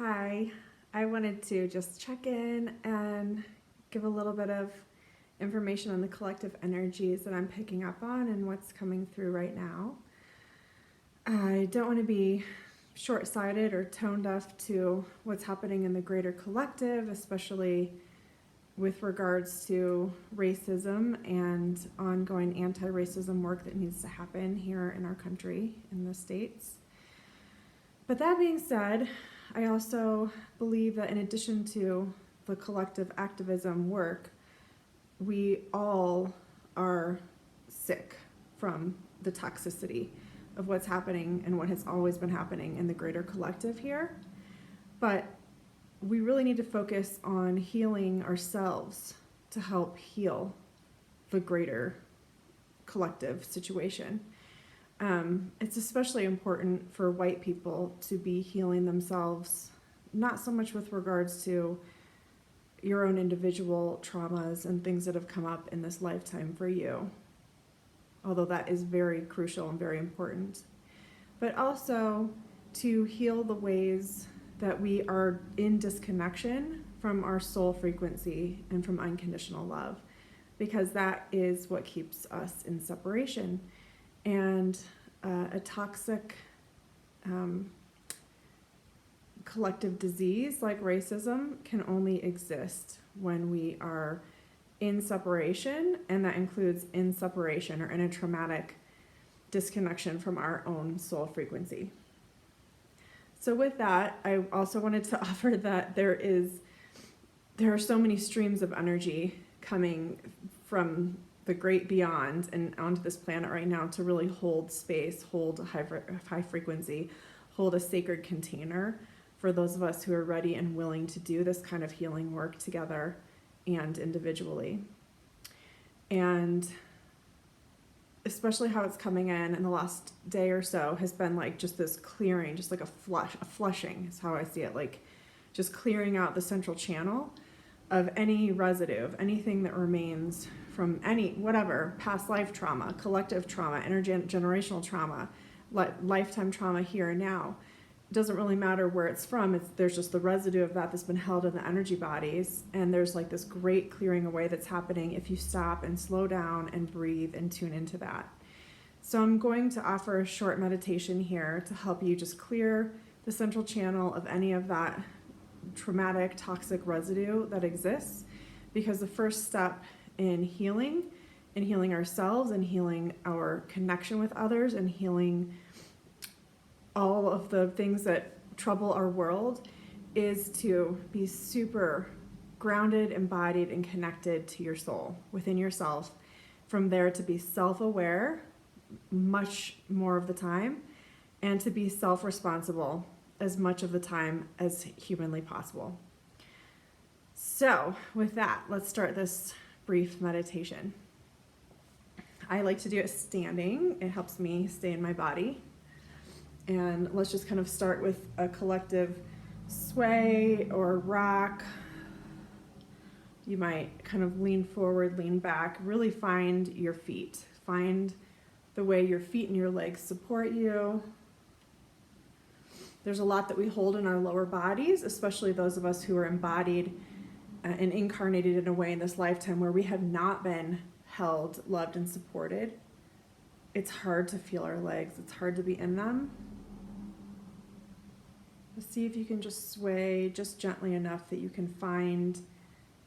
Hi, I wanted to just check in and give a little bit of information on the collective energies that I'm picking up on and what's coming through right now. I don't want to be short-sighted or tone deaf to what's happening in the greater collective, especially with regards to racism and ongoing anti-racism work that needs to happen here in our country, in the States. But that being said, I also believe that in addition to the collective activism work, we all are sick from the toxicity of what's happening and what has always been happening in the greater collective here. But we really need to focus on healing ourselves to help heal the greater collective situation. It's especially important for white people to be healing themselves, not so much with regards to your own individual traumas and things that have come up in this lifetime for you, although that is very crucial and very important, but also to heal the ways that we are in disconnection from our soul frequency and from unconditional love, because that is what keeps us in separation. And a toxic collective disease like racism can only exist when we are in separation, and that includes in separation or in a traumatic disconnection from our own soul frequency. So with that, I also wanted to offer that there are so many streams of energy coming from the great beyond and onto this planet right now to really hold space, hold high frequency, hold a sacred container for those of us who are ready and willing to do this kind of healing work together and individually. And especially how it's coming in the last day or so has been like just this clearing, just like a flushing is how I see it, like just clearing out the central channel of any residue, of anything that remains from any, whatever, past life trauma, collective trauma, intergenerational trauma, lifetime trauma here and now. It doesn't really matter where it's from. There's just the residue of that's been held in the energy bodies, and there's like this great clearing away that's happening if you stop and slow down and breathe and tune into that. So I'm going to offer a short meditation here to help you just clear the central channel of any of that traumatic, toxic residue that exists, because the first step in healing ourselves and healing our connection with others and healing all of the things that trouble our world is to be super grounded, embodied, and connected to your soul within yourself. From there to be self-aware much more of the time, and to be self-responsible as much of the time as humanly possible. So with that, let's start this brief meditation. I like to do it standing. It helps me stay in my body. And let's just kind of start with a collective sway or rock. You might kind of lean forward, lean back, really find your feet. Find the way your feet and your legs support you. There's a lot that we hold in our lower bodies, especially those of us who are embodied and incarnated in a way in this lifetime where we have not been held, loved, and supported. It's hard to feel our legs. It's hard to be in them. See if you can just sway just gently enough that you can find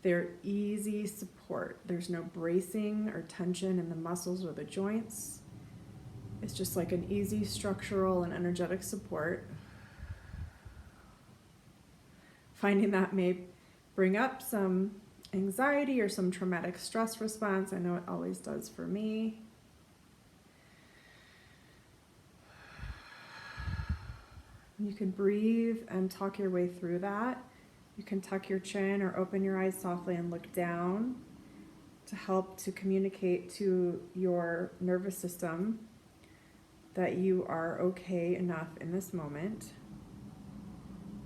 their easy support. There's no bracing or tension in the muscles or the joints. It's just like an easy structural and energetic support. Finding that may bring up some anxiety or some traumatic stress response. I know it always does for me. You can breathe and talk your way through that. You can tuck your chin or open your eyes softly and look down to help to communicate to your nervous system that you are okay enough in this moment,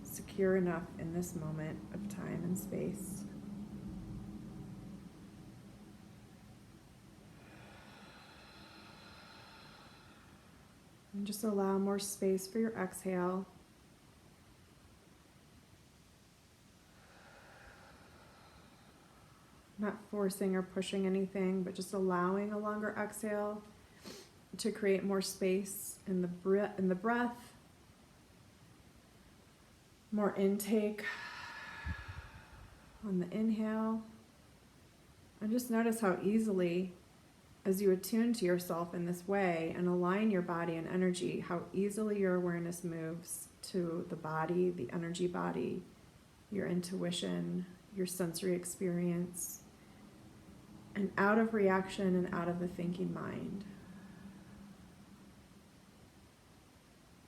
secure enough in this moment of time and space. And just allow more space for your exhale. not forcing or pushing anything, but just allowing a longer exhale to create more space in the breath, more intake on the inhale. And just notice how easily, as you attune to yourself in this way and align your body and energy, how easily your awareness moves to the body, the energy body, your intuition, your sensory experience, and out of reaction and out of the thinking mind.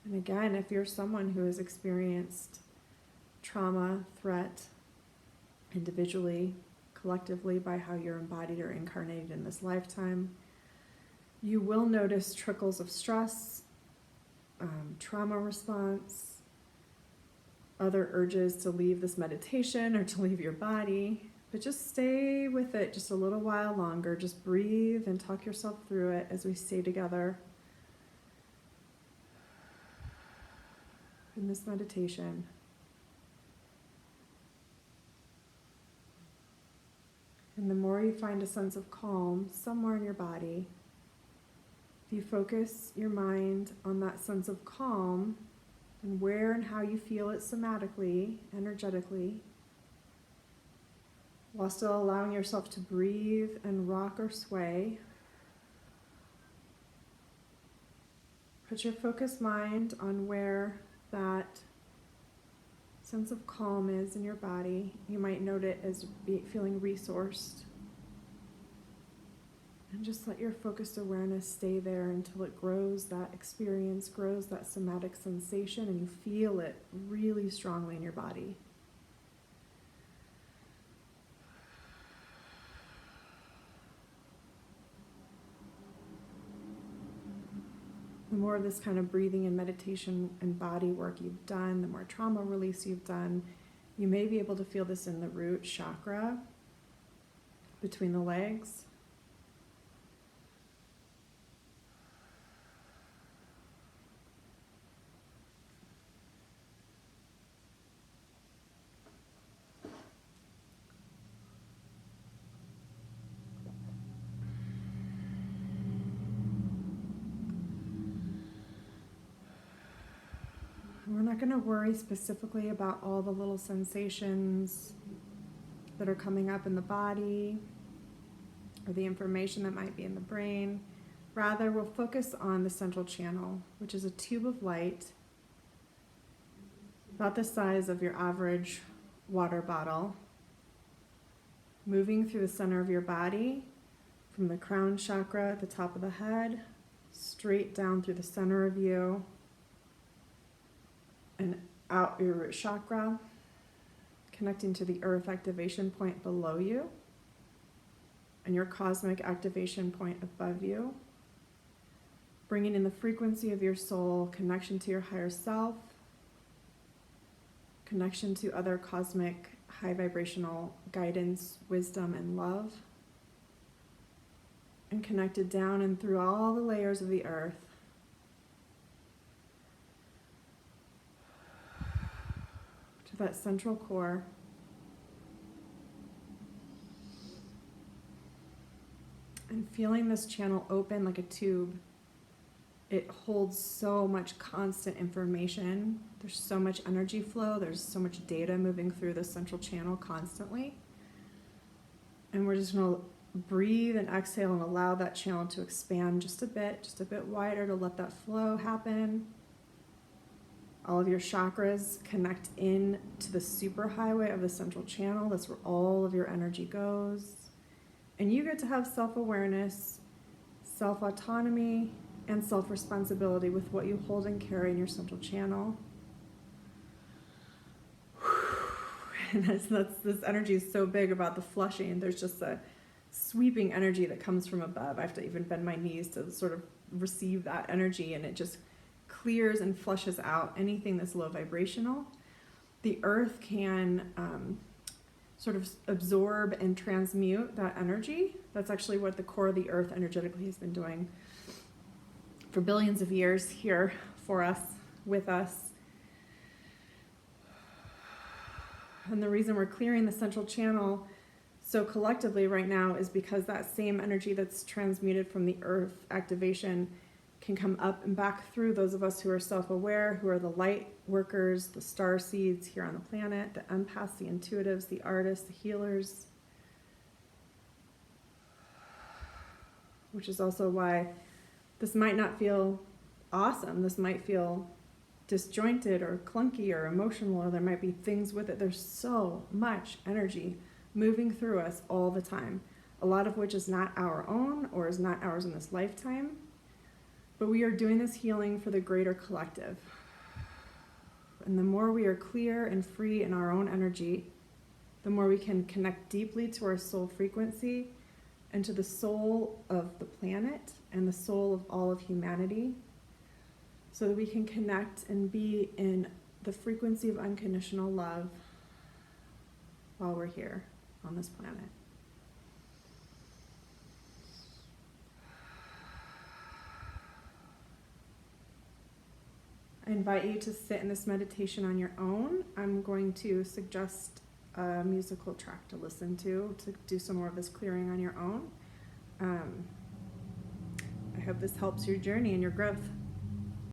And again, if you're someone who has experienced trauma, threat, individually, collectively, by how you're embodied or incarnated in this lifetime, you will notice trickles of stress, trauma response, other urges to leave this meditation or to leave your body. But just stay with it just a little while longer. Just breathe and talk yourself through it as we stay together in this meditation. And the more you find a sense of calm somewhere in your body, if you focus your mind on that sense of calm and where and how you feel it somatically, energetically, while still allowing yourself to breathe and rock or sway, put your focused mind on where that sense of calm is in your body. You might note it as feeling resourced. And just let your focused awareness stay there until it grows, that experience grows, that somatic sensation, and you feel it really strongly in your body. The more of this kind of breathing and meditation and body work you've done, the more trauma release you've done, you may be able to feel this in the root chakra between the legs. We're not going to worry specifically about all the little sensations that are coming up in the body or the information that might be in the brain. Rather, we'll focus on the central channel, which is a tube of light about the size of your average water bottle, moving through the center of your body from the crown chakra at the top of the head, straight down through the center of you, and out your root chakra, connecting to the earth activation point below you and your cosmic activation point above you, bringing in the frequency of your soul, connection to your higher self, connection to other cosmic high vibrational guidance, wisdom, and love, and connected down and through all the layers of the earth to that central core. And feeling this channel open like a tube. It holds so much constant information. There's so much energy flow. There's so much data moving through the central channel constantly. And we're just going to breathe and exhale and allow that channel to expand just a bit wider, to let that flow happen. All of your chakras connect in to the superhighway of the central channel. That's where all of your energy goes. And you get to have self-awareness, self-autonomy, and self-responsibility with what you hold and carry in your central channel. And this energy is so big about the flushing. There's just a sweeping energy that comes from above. I have to even bend my knees to sort of receive that energy, and it just clears and flushes out anything that's low vibrational. The earth can sort of absorb and transmute that energy. That's actually what the core of the earth energetically has been doing for billions of years here for us, with us. And the reason we're clearing the central channel So collectively right now is because that same energy that's transmuted from the earth activation can come up and back through those of us who are self-aware, who are the light workers, the star seeds here on the planet, the empaths, the intuitives, the artists, the healers. Which is also why this might not feel awesome. This might feel disjointed or clunky or emotional, or there might be things with it. There's so much energy moving through us all the time, a lot of which is not our own or is not ours in this lifetime. But we are doing this healing for the greater collective. And the more we are clear and free in our own energy, the more we can connect deeply to our soul frequency and to the soul of the planet and the soul of all of humanity, so that we can connect and be in the frequency of unconditional love while we're here on this planet. I invite you to sit in this meditation on your own. I'm going to suggest a musical track to listen to do some more of this clearing on your own. I hope this helps your journey and your growth.